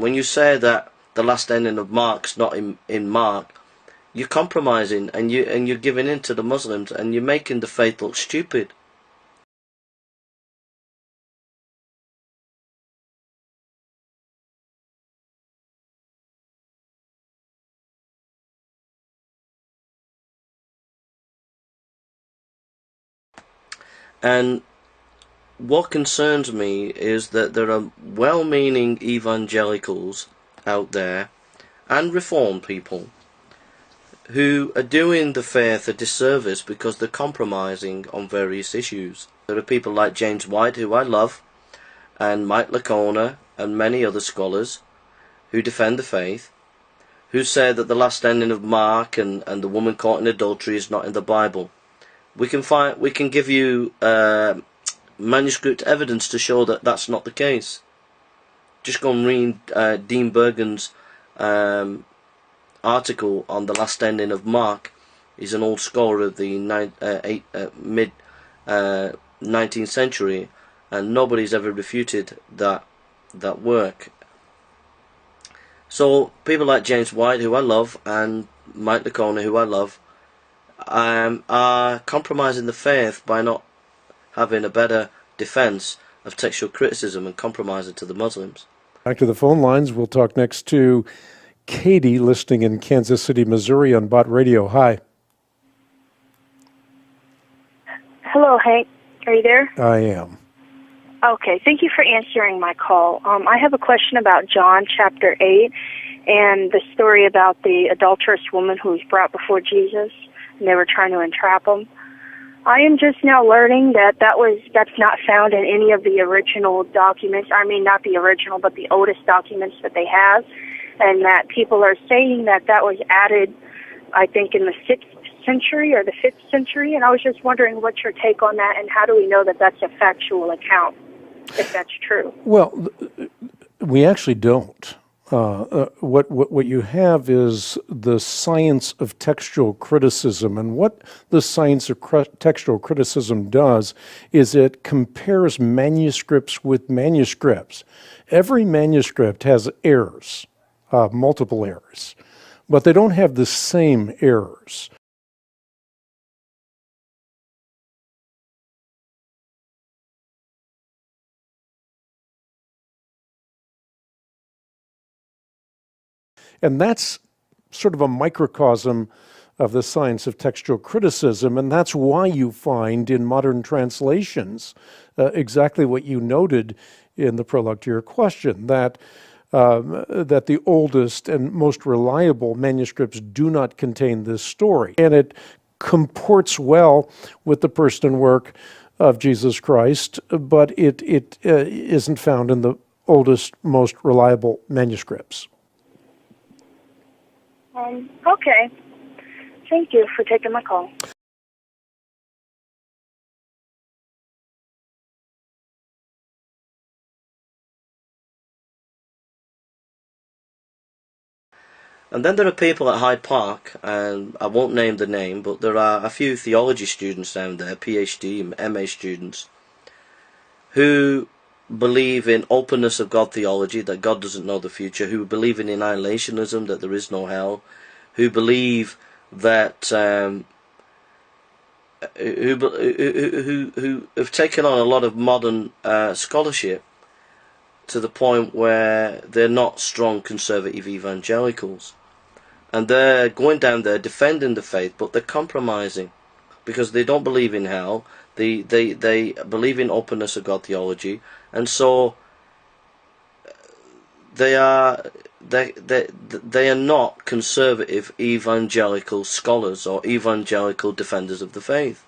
When you say that the last ending of Mark's not in Mark, you're compromising and you're giving in to the Muslims and you're making the faith look stupid. And what concerns me is that there are well-meaning evangelicals out there and reformed people who are doing the faith a disservice because they're compromising on various issues. There are people like James White, who I love, and Mike Licona and many other scholars who defend the faith, who say that the last ending of Mark and the woman caught in adultery is not in the Bible. We can give you manuscript evidence to show that that's not the case. Just go and read Dean Bergen's article on the last ending of Mark. He's an old scholar of the mid 19th century, and nobody's ever refuted that work. So people like James White, who I love, and Mike Licona, who I love, are compromising the faith by not having a better defense of textual criticism and compromising to the Muslims. Back to the phone lines. We'll talk next to Katie, listening in Kansas City, Missouri on Bot Radio. Hi. Hello, Hank. Are you there? I am. Okay, thank you for answering my call. I have a question about John chapter 8 and the story about the adulterous woman who was brought before Jesus, and they were trying to entrap him. I am just now learning that that's not found in any of the original documents. I mean, not the original, but the oldest documents that they have, and that people are saying that was added, I think, in the 6th century or the 5th century, and I was just wondering what's your take on that, and how do we know that that's a factual account, if that's true? Well, we actually don't. What you have is the science of textual criticism, and what the science of textual criticism does is it compares manuscripts with manuscripts. Every manuscript has errors, multiple errors, but they don't have the same errors. And that's sort of a microcosm of the science of textual criticism, and that's why you find in modern translations exactly what you noted in the prologue to your question, that the oldest and most reliable manuscripts do not contain this story. And it comports well with the person and work of Jesus Christ, but it isn't found in the oldest, most reliable manuscripts. Okay. Thank you for taking my call. And then there are people at Hyde Park, and I won't name the name, but there are a few theology students down there, PhD and MA students, who believe in openness of God theology, that God doesn't know the future, who believe in annihilationism, that there is no hell, who believe that who have taken on a lot of modern scholarship to the point where they're not strong conservative evangelicals, and they're going down there defending the faith, but they're compromising because they don't believe in hell. They believe in openness of God theology, and so they are not conservative evangelical scholars or evangelical defenders of the faith.